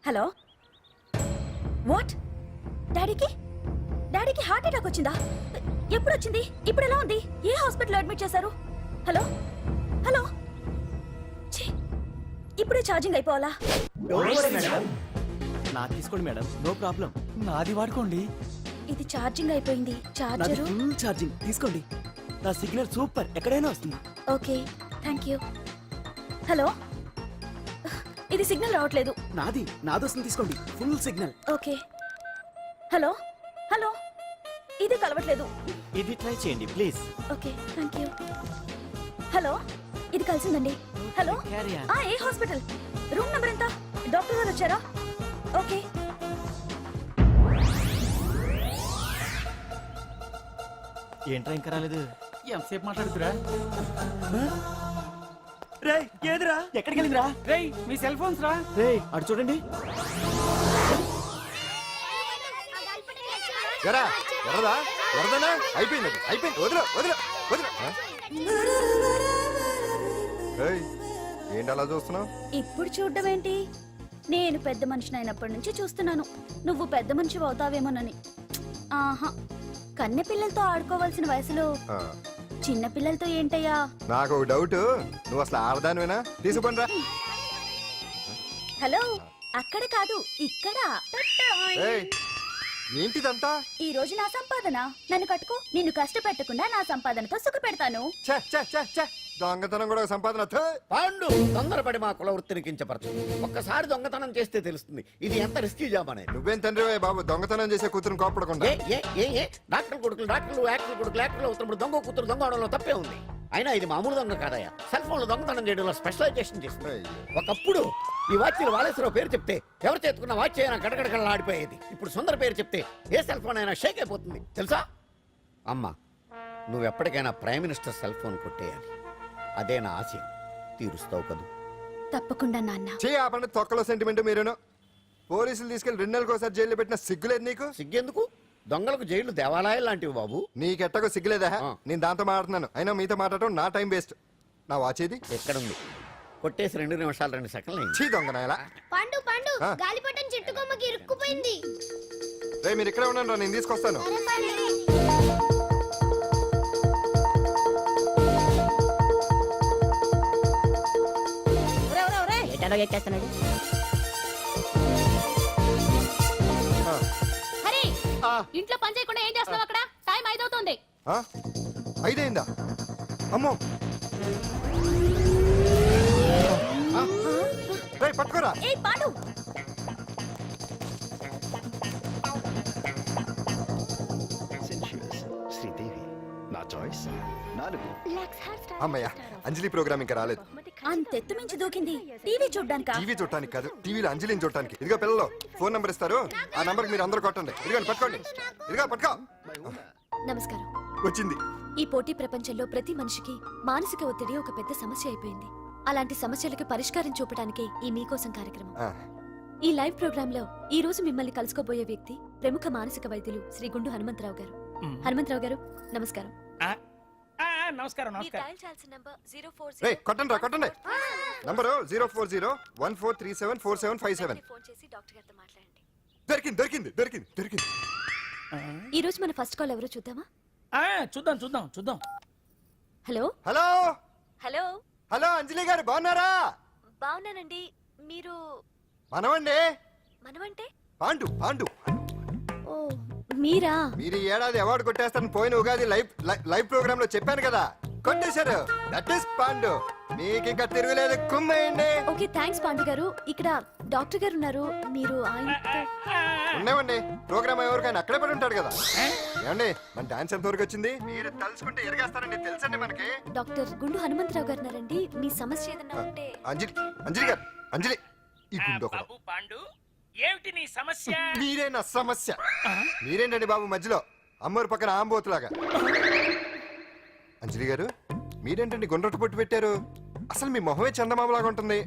Hello what డాడీకి heart attack వచ్చిందా? ఎప్పుడు వచ్చింది? ఇప్పుడు ఎలా ఉంది? ఏ హాస్పిటల్ అడ్మిట్ చేశారు? హలో హలో ఛీ, ఇప్పుడే ఛార్జింగ్ అయిపోవాలా? నా తీసుకోండి మేడం, నో ప్రాబ్లం. నాది వాడుకోండి. ఇది ఛార్జింగ్ అయిపోయింది. చార్జరు ఫుల్ ఛార్జింగ్ తీసుకోండి. నా సిగ్నల్ సూపర్, ఎక్కడైనా వస్తుంది. Okay thank you. హలో ఇది సిగ్నల్ రావట్లేదు. నాది వస్తుంది, తీసుకోండి. Full signal. Okay hello hello ఇది కలవట్లేదు. ఇది ట్రై చేయండి please. Okay thank you. Hello ఇది కలిసిందండి. Hello Carry on. ఏ హాస్పిటల్? రూమ్ నెంబర్ ఎంత? డాక్టర్ గారు వచ్చారా? ఓకే ఏంట్రా ఇంకా రాలేదు? ఎంతసేపు మాట్లాడుతురా? రే ఏదిరా, ఎక్కడికి వెళ్ళిందిరా? రేయ్ మీ సెల్ ఫోన్స్ రా. రే అటు చూడండి. వరదనా అయిపోయింది, వదిలే వదిలే వదిలే. ఏంటి అలా చూస్తున్నావు? ఇప్పుడు చూడ్డం ఏంటి? నేను పెద్ద మనిషిని అయినప్పటి నుంచి చూస్తున్నాను. నువ్వు పెద్ద మనిషి అవుతావేమోనని. ఆహా, కన్నె పిల్లలతో ఆడుకోవాల్సిన వయసులో చిన్న పిల్లలతో ఏంటయ్యా? నాకు ఒక డౌట్, నువ్వు అసలు ఆడదానివేనా? తీసుకుపోండిరా. హలో అక్కడ కాదు ఇక్కడ. ఏంటిదంతా? ఈ రోజు నా సంపాదన. నన్ను కట్టుకో. నిన్ను కష్టపెట్టకుండా నా సంపాదనతో సుఖ పెడతాను. దొంగతనం కూడా సంపాదన. పాండు తొందరపడి మా కుల వృత్తిని కించపరచు. ఒక్కసారి దొంగతనం చేస్తే తెలుస్తుంది ఇది ఎంత రిస్కీ జాబ్ అనేది. నువ్వేం తండ్రి బాబు, దొంగతనం చేసే కూతురుని కోపడకుండా. డాక్టర్ కొడుకులు యాక్టర్ కొడుకులు యాక్టర్లు అవుతున్నప్పుడు దొంగ కూతురు దొంగ అవడంలో తప్పే ఉంది. అయినా ఇది మామూలు దొంగ కాదయ్యా. సెల్ ఫోన్ లో దొంగతనం చేయడంలో స్పెషలైజేషన్ చేస్తుంది. ఒకప్పుడు ఈ వాచ్లు వాలేశ్వరరావు పేరు చెప్తే ఎవరు చేతుకున్న వాచ్ అయినా గడగడగడలా ఆడిపోయేది. ఇప్పుడు సుందర పేరు చెప్తే ఏ సెల్ ఫోన్ అయినా షేక్ అయిపోతుంది తెలుసా? అమ్మా నువ్వు ఎప్పటికైనా ప్రైమ్ మినిస్టర్ సెల్ ఫోన్ కొట్టేయాలి. అదే నా ఆశ. తీరుస్తావు కదూ? తప్పకుండా నాన్న. ఆపండి తొక్కలో సెంటిమెంట్. మీరేను పోలీసులు తీసుకెళ్లి 2 నెలలకోసారి జైల్లో పెట్టిన సిగ్గులేదు నీకు? సిగ్గెందుకు? దొంగలకు జైళ్లు దేవాలయాలు లాంటివి బాబు. నీకెట్టకు సిగ్గులేదా? నేను దాంతో మాట్లాడుతున్నాను, అయినా మీతో మాట్లాడటం నా టైం వేస్ట్. నా వాచేది ఎక్కడుంది? కొట్టేసి 2 నిమిషాలు 2 సెకండ్లు. చీ దొంగనాయలా. పండు గాలిపటం చెట్టు కొమ్మకి ఇరుక్కుపోయింది. రే మీరు ఇక్కడే ఉన్నాను, నేను తీసుకొస్తాను. ఇంట్లో పని చేయకుండా ఏం చేస్తావు అక్కడ? టైం 5 అవుతుంది. 5 అయిందా? అమ్మో పట్టుకోరా. అమ్మయ్యా, అంజలి ప్రోగ్రామ్ ఇంకా రాలేదు. అంతెత్తు మించి దూకింది. టీవీ చూడ్డానికా? టీవీ చూడటానికి కాదు, టీవీలో అంజలిని చూడటానికి. ఇదిగో పిల్లలు ఫోన్ నంబర్ ఇస్తారు, ఆ నంబర్ మీరు అందరూ కొట్టండి. ఇదిగోండి పట్టుకోండి. ఇదిగో పట్టుకో. నమస్కారం. వచ్చింది. ఈ పోటీ ప్రపంచంలో ప్రతి మనిషికి మానసిక ఒత్తిడి ఒక పెద్ద సమస్య అయిపోయింది. అలాంటి సమస్యలకు పరిష్కారం చూపడానికే ఈ మీకోసం కార్యక్రమం. ఈ లైవ్ ప్రోగ్రామ్ లో ఈ రోజు మిమ్మల్ని కలుసుకోబోయే వ్యక్తి ప్రముఖ మానసిక వైద్యులు శ్రీ గుండు హనుమంతరావు గారు. హనుమంతరావు గారు నమస్కారం. నమస్కారం. కొట్టండి కొట్టండి. నంబరు 04014374757. దొరికింది దొరికింది దొరికింది దొరికింది. ఈ రోజు మన ఫస్ట్ కాల్ ఎవరో చూద్దామా? చూద్దాం. హలో హలో హలో హలో అంజలి గారు బాగున్నారా? బాగున్నానండి. మీరు? మనమండి. మనమంటే? పాండు పాండు. ఓ మీరా? మీరు ఈ ఏడాది అవార్డు కొట్టేస్తారని పోయిన ఉగాది లైవ్ ప్రోగ్రామ్ లో చెప్పాను కదా, కొట్టేశారు. That is Pandu. మీకు ఇంకా తిరుగులేదు, కుమ్మేయండి. ఓకే థాంక్స్ పాండు గారు. ఇక్కడ డాక్టర్ గారు ఉన్నారు, మీరు ఆయనతో? ఉన్నామండి. ప్రోగ్రామ్ ఎవరికైనా అక్కడే పడి ఉంటాడు కదా. ఏమండి మన డాన్స్ ఎంత వరకు వచ్చింది? మీరు తలుచుకుంటే ఎరగేస్తారండి, తెలుసండి మనకి. డాక్టర్ గుండు హనుమంతరావు గారు ఉన్నారండి. మీ సమస్య ఏదన్నా ఉంటే. అంజలి గారు, అంజలి ఈ గుండు పాండు ఏమిటి నీ సమస్య? మీరే నా సమస్య. మీరేంటండి బాబు మధ్యలో అమ్మోరు పక్కన ఆంబోతులాగా? అంజలి గారు మీరేంటండి గుండ్రటి బొట్టు పెట్టారు? అసలు మీ మొహమే చందమామలాగా ఉంటుంది.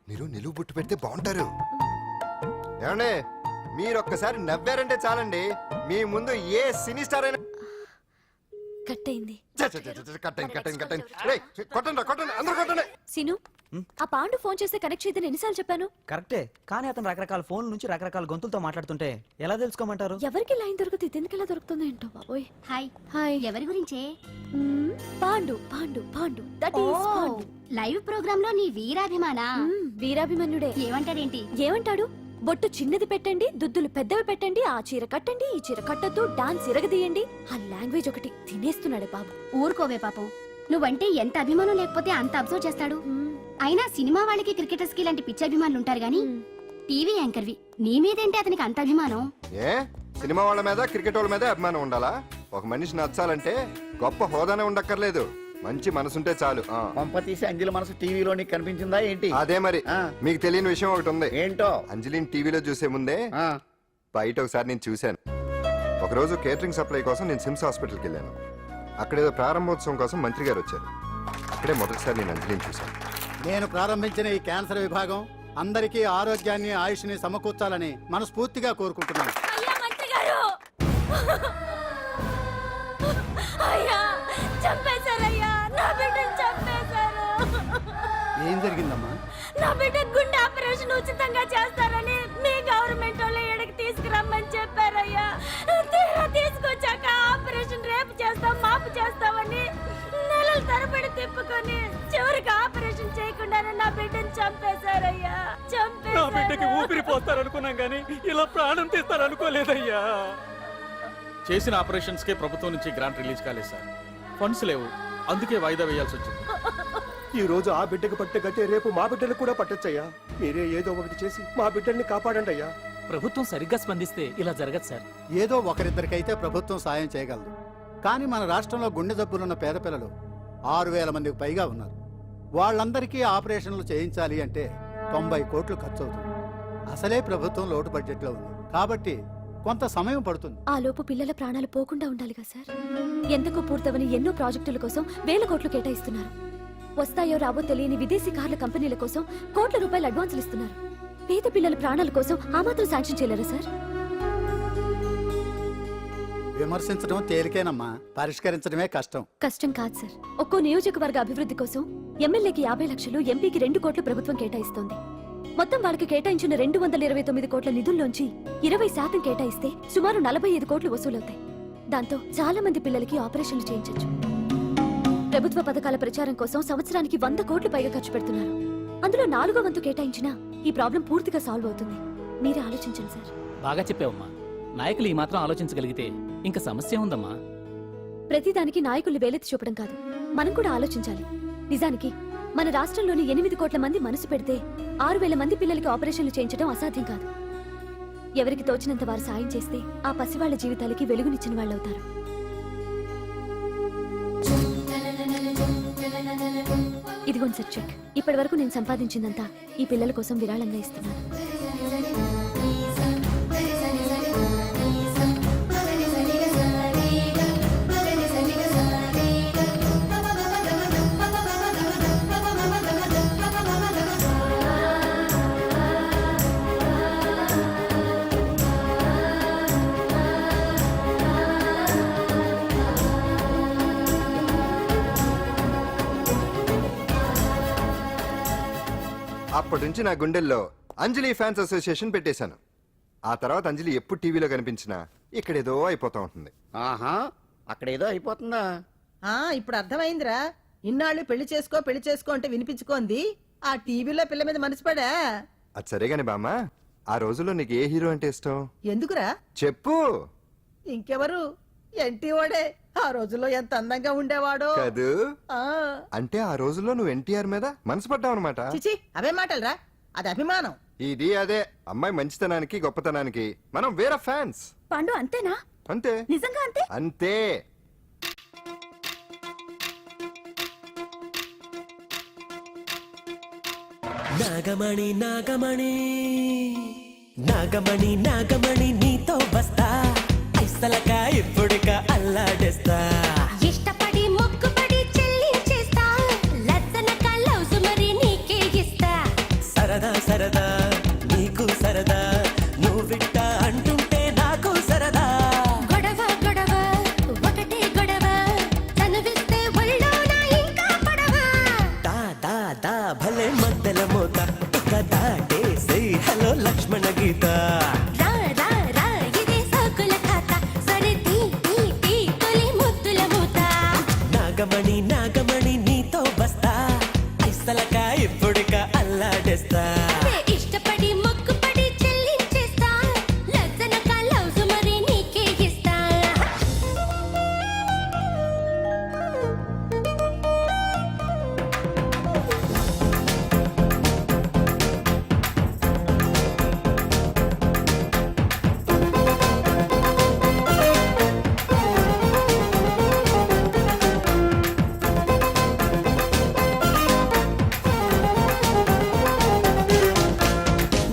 మీరు నిలువు బొట్టు పెడితే బాగుంటారు. ఏమండి మీరు ఒక్కసారి నవ్వారంటే చాలండి, మీ ముందు ఏ సినీ స్టార్ అయినా కట్ అయింది. కొట్టండి కొట్టండి అందరూ కొట్టండి. సీను ఆ పాండు ఫోన్ చేస్తే కనెక్ట్ చేయదని ఎన్నిసార్లు చెప్పాను? కరెక్టే, కానీ అతను రకరకాల ఫోన్ నుంచి రకరకాల గొంతులతో మాట్లాడుతుంటే ఎలా తెలుసుకోమంటారు? ఎవరికి లైన్ దొరుకుతుంది, దీనికి ఎలా దొరుకుతుందో ఏంటో బాబోయ్. Hi hi. ఎవరి గురించే? Pandu Pandu Pandu that is Pandu. Live programme లో నీ వీరాభిమాన వీరాభిమన్యుడే. ఏమంటాడేంటి? ఏమంటాడు? బొట్టు చిన్నది పెట్టండి, దుద్దులు పెద్దవి పెట్టండి, ఆ చీర కట్టండి, ఈ చీర కట్టద్దు, డాన్స్ ఇరగదీయండి. ఆ లాంగ్వేజ్ ఒకటి తినేస్తున్నాడే బాబు. ఊరుకోవే పాపం, నువ్వంటే ఎంత అభిమానం లేకపోతే అంత అబ్జర్వ్ చేస్తాడు. అయినా సినిమా వాళ్ళకి క్రికెటర్స్ కి ఇలాంటి పిచ్చి అభిమానులు ఉంటారు గానీ టీవీ యాంకర్వి నీ మీదేంటి అతనికి అంత అభిమానం? ఏ సినిమా వాళ్ళ మీద క్రికెట్ వాళ్ళ మీద అభిమానం ఉండాలా? ఒక మనిషి నచ్చాలంటే గొప్ప హోదానే ఉండక్కర్లేదు, మంచి మనసుంటే చాలు. పంప తీసి అంజలి మనసు టీవీలో నీకు కనిపించిందా ఏంటి? అదే మరి. ఆ. మీకు తెలియని విషయం ఒకటి ఉంది. ఏంటో? అంజలిని టీవీలో చూసే ముందే ఆ, బయట ఒకసారి నేను చూశాను. ఒకరోజు కేటరింగ్ సప్లై కోసం నేను సిమ్స్ హాస్పిటల్కి వెళ్ళాను. అక్కడేదో ప్రారంభోత్సవం కోసం మంత్రి గారు వచ్చారు. అక్కడే మొదటిసారి నేను అంజలిని చూశాను. నేను ప్రారంభించిన ఈ క్యాన్సర్ విభాగం అందరికీ ఆరోగ్యాన్ని ఆయుష్ని సమకూర్చాలని మనస్ఫూర్తిగా కోరుకుంటున్నాను. అయ్యా మంత్రి గారు, అయ్యా చంపేశారయ్యా, నా బిడ్డను చంపేశారు. ఏం జరిగిందమ్మా? నా బిడ్డ గుండె ఆపరేషన్ ఉచితంగా చేస్తారని మీ గవర్నమెంట్ వాళ్ళు ఇక్కడికి తీసుకురమ్మని చెప్పారయ్యా. తీరా తీసుకొచ్చాక ఆపరేషన్ రేపు చేస్తాం మాపు చేస్తామని నెలల తరబడి తిప్పుకొని చివరికి ఆపరేషన్ చేయకుండానే నా బిడ్డను చంపేశారయ్యా. నా బిడ్డకి చంపేశారు. ఊపిరి పోస్తారనుకున్నాం గానీ ఇలా ప్రాణం తీస్తారనుకోలేదయ్యా. చేసిన ఆపరేషన్స్ కే ప్రభుత్వం నుంచి గ్రాంట్ రిలీజ్ కాలేదు సార్. ఫండ్స్ లేవు, అందుకే వాయిదా వేయాల్సి వచ్చింది. ఈ రోజు ఆ బిడ్డకు పట్టే గట్టే రేపు మా బిడ్డలు కూడా పట్టొచ్చయ్యా. మీరే ఏదో ఒకటి చేసి మా బిడ్డల్ని కాపాడండి అయ్యా. ప్రభుత్వం సరిగ్గా స్పందిస్తే ఇలా జరగదు సార్. ఏదో ఒకరిద్దరికైతే ప్రభుత్వం సాయం చేయగలదు, కానీ మన రాష్ట్రంలో గుండె జబ్బులున్న పేద పిల్లలు 6,000 మందికి పైగా ఉన్నారు. వాళ్ళందరికీ ఆపరేషన్లు చేయించాలి అంటే 90 కోట్లు ఖర్చు అవుతుంది. అసలే ప్రభుత్వం లోటు బడ్జెట్లో ఉంది కాబట్టి కొంత సమయం పడుతుంది. ఆ లోపు పిల్లల ప్రాణాలు పోకుండా ఉండాలిగా సార్. ఎందుకు పూర్తవని ఎన్నో ప్రాజెక్టుల కోసం వేల కోట్లు కేటాయిస్తున్నారు. వస్తాయో రావో తెలియని విదేశీ కార్ల కంపెనీల కోసం కోట్ల రూపాయలు అడ్వాన్సులు ఇస్తున్నారు. పేద పిల్లల ప్రాణాల కోసం ఆ మాత్రం శాంక్షన్ చేయలేరా సార్? విమర్శించడం తేలికేనమ్మా, పరిష్కరించడమే కష్టం. కష్టం కాదు సార్. ఒక్కో నియోజకవర్గ అభివృద్ధి కోసం ఎమ్మెల్యేకి 50 లక్షలు, ఎంపీకి 2 కోట్లు ప్రభుత్వం కేటాయిస్తోంది. మొత్తం వాళ్ళకి కేటాయించిన 229 కోట్ల నిధుల్లోంచి 20% కేటాయిస్తే సుమారు 45 కోట్లు వసూలవుతాయి. దాంతో చాలా మంది పిల్లలకి ఆపరేషన్లు చేయించొచ్చు. ప్రభుత్వ పథకాల ప్రచారం కోసం సంవత్సరానికి 100 కోట్లు పైగా ఖర్చు పెడుతున్నారు. అందులో 4వ వంతు కేటాయించినా ఈ ప్రాబ్లం పూర్తిగా సాల్వ్ అవుతుంది. మీరే ఆలోచించండి సార్. బాగా చెప్పావమ్మా. నాయకులు ఈ మాత్రం ఆలోచించగలిగితే ఇంకా సమస్య ఉందమ్మా. ప్రతిదానికి నాయకుల్ని వేలెత్తి చూపడం కాదు, మనం కూడా ఆలోచించాలి. నిజానికి మన రాష్ట్రంలోని 8 కోట్ల మంది మనసు పెడితే 6,000 మంది పిల్లలకి ఆపరేషన్లు చేయించడం అసాధ్యం కాదు. ఎవరికి తోచినంత వారు సాయం చేస్తే ఆ పసివాళ్ల జీవితాలకి వెలుగునిచ్చిన వాళ్ళవుతారు. ఇదిగోండి సార్ చెక్. ఇప్పటి వరకు నేను సంపాదించిందంతా ఈ పిల్లల కోసం విరాళంగా ఇస్తున్నాను. అప్పటి నుంచి నా గుండెల్లో అంజలి ఫ్యాన్స్ అసోసియేషన్ పెట్టేశాను. ఆ తర్వాత అంజలి ఎప్పుడు టీవీలో కనిపించినా ఇక్కడేదో అయిపోతా ఉంటుంది. ఆహా, అక్కడ ఏదో అయిపోతుందా? ఇప్పుడు అర్థమైందిరా. ఇన్నాళ్ళు పెళ్లి చేసుకో అంటే వినిపించుకోంది ఆ టీవీలో పిల్ల మీద మనసు పడా. అది సరే గాని బామ్మ, ఆ రోజుల్లో నీకు ఏ హీరో అంటే ఇష్టం? ఎందుకురా? చెప్పు. ఇంకెవరు? ఎన్టీ వాడే. ఆ రోజుల్లో ఎంత అందంగా ఉండేవాడో కాదు. ఆ అంటే ఆ రోజుల్లో నువ్వు ఎన్టీఆర్ మీద మనసు పడ్డావు అనమాట. చిచి, అవే మాటలరా, అది అభిమానం. ఇది అదే అమ్మాయి మంచితనానికి గొప్పతనానికి మనం వేరే ఫ్యాన్స్. పాండు అంతేనా? అంతే. నిజంగా అంతే? అంతే. నాగమణి నాగమణి నాగమణి నాగమణి నీతో బస్తా ఐసలక ఇప్పుడుక అల్లాడేస్తా. ఇష్టపడి మొక్కుపడి చెల్లించేస్తా, లచ్చనక లవ్స్ మరి నీకే ఇస్తా. సరదా సరదా నీకు సరదా, నువ్వు విట్ట అంటుంటే నాకు సరదా. గొడవ గొడవ ఒకటే గొడవ, తనువిస్తే ఒళ్ళోన ఇంకా పడవ. దా దా దా భలే ఐసలకా ఇప్పుడిక అల్లాడేస్తా ఇష్టపడి మొక్కుపడి చెల్లించేస్తా లజ్జనక లవ్స్ మరి నీకే ఇస్తా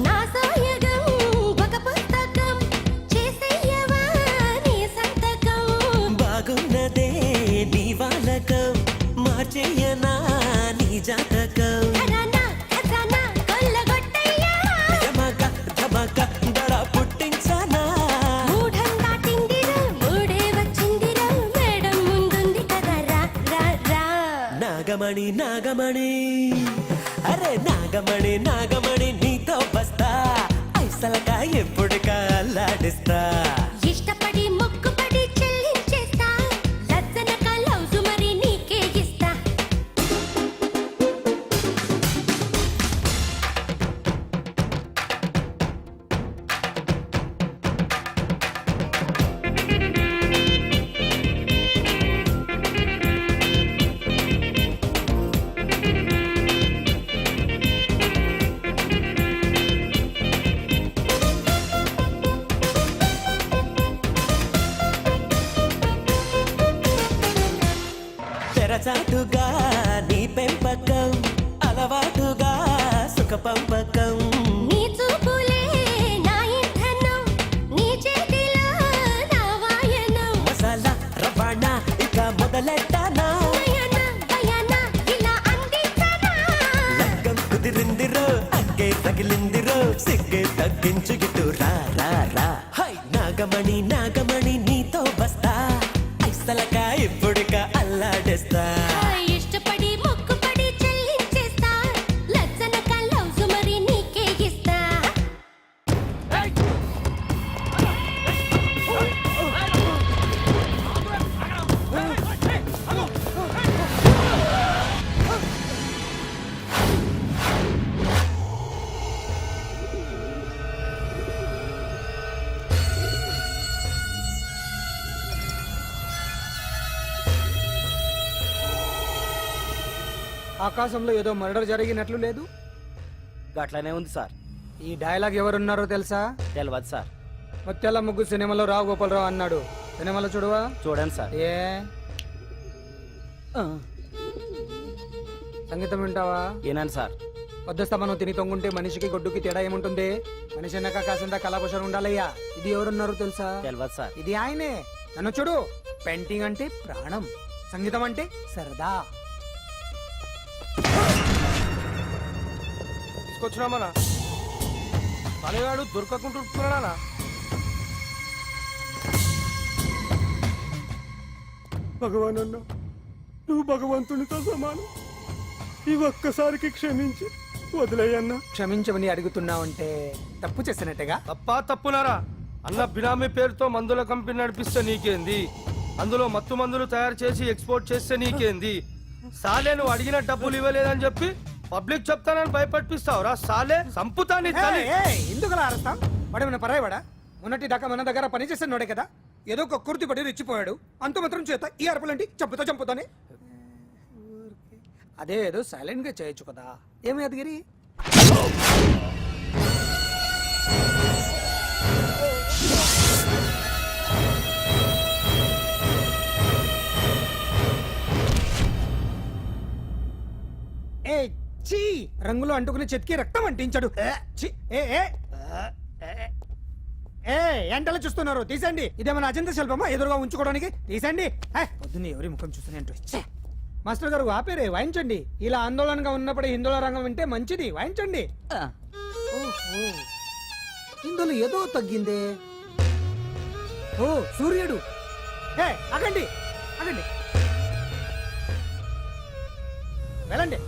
నా సాయగం ఒక పుస్తకం చేసేయవా నీ సంతకం బాగున్నదే నీ వాలకం మార్చేయనా నీ జాతకం ఖజానా ఖజానా కొల్లగొట్టయ్యా ధమక ధమక దడ పుట్టించనా మూఢం దాటిందిరా మూడే వచ్చిందిరా మేడం ముందుంది కదా రా రా రా నాగమణి నాగమణి అరే నాగమణి నాగమణి నీతో బస్తా ఐసలకా ఎప్పుడిక అల్లాడిస్తా ఇష్టపడి మొక్కుపడి చెల్లించేస్తా లజ్జనక లవ్స్ మరి నీకే ఇస్తా తెరచాటుగా నీ పెంపకం అలవాటుగా సుఖ పంపకం నీ చూపులే నా ఇంధనం నీ చేతిలో నా వాయనం మసాలా రవాణా ఇక మొదలెట్టానా నయన దయన ఇలా అందించనా లగ్గం కుదిరిందిరో అగ్గే తగిలిందిరో సిగ్గే తగ్గించు గిట్టు రా రా రా హై నాగమణి నాగమణి నీతో బస్తా ఐసలకా ఇప్పుడిక అల్లాడేస్తా ఇష్టపడి మొక్కుపడి చెల్లించేస్తా లజ్జనక లవ్స్ మరి నీకే ఇస్తా ఆకాశంలో ఏదో మర్డర్ జరిగినట్లు లేదు గట్లనే ఉంది సార్. ఈ డైలాగ్ ఎవరున్నారో తెలుసా? తెలియదు సార్. ముత్యాల ముగ్గు సినిమాలో రావు గోపాలరావు అన్నాడు. సినిమాలో చూడవా? చూడండి సార్. ఏ సంగీతం వింటావా? ఏనండి సార్. వద్దస్తమనం తిని తొంగుంటే మనిషికి గొడ్డుకి తేడా ఏముంటుంది? మనిషి అన్నాక కాసింత కళాభూషణ ఉండాలయ్యా. ఇది ఎవరున్నారో తెలుసా? తెలియదు సార్. ఇది ఆయనే. నన్ను చూడు. పెయింటింగ్ అంటే ప్రాణం, సంగీతం అంటే సరదా. తీసుకొచ్చినామనా పనివాడు దొరకకుంటున్నానా? భగవాన్ అన్న, నువ్వు భగవంతునితో సమానం. ఈ ఒక్కసారికి క్షమించి వదిలేయన్నా. క్షమించమని అడుగుతున్నావంటే తప్పు చేసినట్టుగా. తప్పునారా అన్న? బినామీ పేరుతో మందుల కంపెనీ నడిపిస్తే నీకేంది? అందులో మత్తు మందులు తయారు చేసి ఎక్స్పోర్ట్ చేస్తే నీకేంది? సాలే నువ్వు అడిగిన డబ్బులు ఇవ్వలేదని చెప్పి పబ్లిక్ చెప్తానని భయపడిపిస్తావురా? సాలే సంపుతాని ఎందుకు అలా అరుస్తాం? వాడేమైనా పరాయవాడా? మొన్నటి దాకా మన దగ్గర పని చేస్తున్నాడే కదా. ఏదో ఒక కుర్తి పడి రెచ్చిపోయాడు. అంత మాత్రం చేత ఈ అరపలేంటి? చంపుతానే. అదే ఏదో సైలెంట్ గా చేయొచ్చు కదా. ఏమి అదిగిరి? ఏ చీ, రంగులో అంటుకుని చెతికి రక్తం అంటించాడు. ఛీ, ఎంటలో చూస్తున్నారు? తీసండి. ఇదేమన్నా అజంత శిల్పమా ఎదురుగా ఉంచుకోవడానికి? తీసండి. పొద్దున్నే ఎవరి ముఖం చూస్తున్నా. మాస్టర్ గారు ఆపేరే, వాయించండి. ఇలా ఆందోళనగా ఉన్నప్పుడు హిందువుల రంగం వింటే మంచిది. వాయించండి. ఓహో, ఇందులో ఏదో తగ్గిందే. ఓ సూర్యుడు. ఆగండి వెళ్ళండి.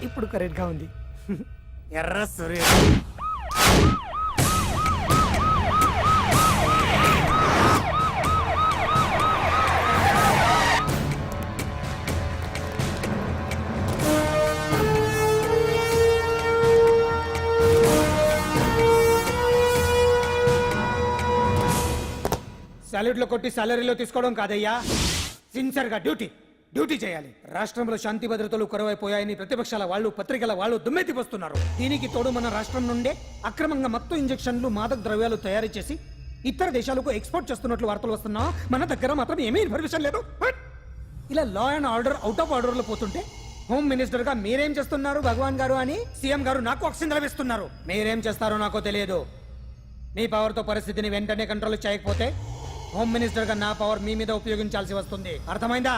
ఇప్పుడు కరెక్ట్ గా ఉంది. ఎర్ర సూర్యుడు. సాలరీలో కొట్టి సాలరీలో తీసుకోవడం కాదయ్యా, సిన్సియర్ గా డ్యూటీ చేయాలి. రాష్ట్రంలో శాంతి భద్రతలు కొరవైపోయాయని ప్రతిపక్షాల వాళ్ళు పత్రికల వాళ్ళు దుమ్మెత్తిపోస్తున్నారు. దీనికి తోడు మన రాష్ట్రం నుండే అక్రమంగా మత్తు ఇంజెక్షన్లు మాదక ద్రవ్యాలు తయారు చేసి ఇతర దేశాలకు ఎక్స్పోర్ట్ చేస్తున్నట్లు వార్తలు వస్తున్నా మన దగ్గర మాత్రం ఏమీ ఇన్ఫర్మేషన్ లేదు. ఇలా law and order out of order లో పోతుంటే హోమ్ మినిస్టర్ గా మీరేం చేస్తున్నారు భగవాన్ గారు అని సీఎం గారు నాకు ఆక్సిజన్ లభిస్తున్నారు. మీరేం చేస్తారో నాకు తెలియదు. మీ పవర్ తో పరిస్థితిని వెంటనే కంట్రోల్ చేయకపోతే హోమ్ మినిస్టర్ గా నా పవర్ మీ మీద ఉపయోగించాల్సి వస్తుంది. అర్థమైందా?